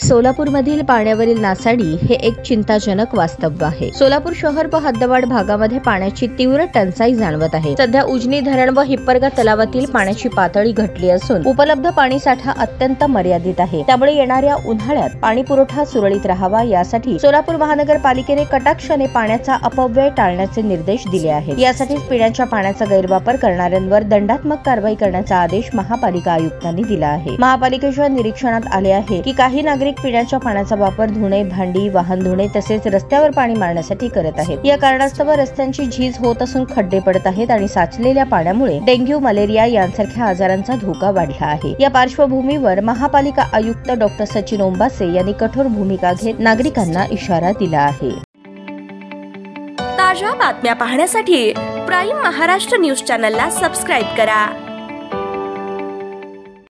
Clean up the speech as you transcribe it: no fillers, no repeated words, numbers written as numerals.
सोलापूरमधील पाण्यावरील नासाडी हे एक चिंताजनक वास्तव आहे। सोलापूर शहर व हद्दवाढ भागामध्ये पाण्याची तीव्र टंचाई जाणवत आहे। सध्या उजनी धरण व हिप्परगा तलावातील पाण्याची पातळी घटली असून उपलब्ध पाणीसाठा अत्यंत मर्यादित आहे। त्यामुळे येणाऱ्या उन्हाळ्यात पाणी पुरवठा सुरळीत राहावा यासाठी सोलापूर महानगरपालिकेने कटाक्षाने पाण्याचा अपव्यय टाळण्याचे निर्देश दिले आहेत। यासाठी पिण्याच्या पाण्याचा गैरवापर करणाऱ्यांवर दंडात्मक कारवाई करण्याचा आदेश महापालिका आयुक्तांनी दिला आहे। महापालिकेच्या निरीक्षणात आले आहे की काही नागरिक पिण्याच्या पाण्याचा वापर धुणे, भांडी, वाहन धुणे तसेच रस्त्यावर पाणी मारण्यासाठी करत आहेत। या कारणास्तव रस्त्यांची झीज होत असून खड्डे पडत आहेत आणि साचलेल्या पाण्यामुळे डेंग्यू, मलेरिया यांसारख्या आजारांचा धोका वाढला आहे। या पार्श्वभूमीवर महापालिका आयुक्त डॉक्टर सचिन ओंबासे यांनी कठोर भूमिका घेत नागरिकांना इशारा दिला आहे। ताज्या बातम्या पाहण्यासाठी प्राईम महाराष्ट्र न्यूज चॅनलला सबस्क्राईब करा।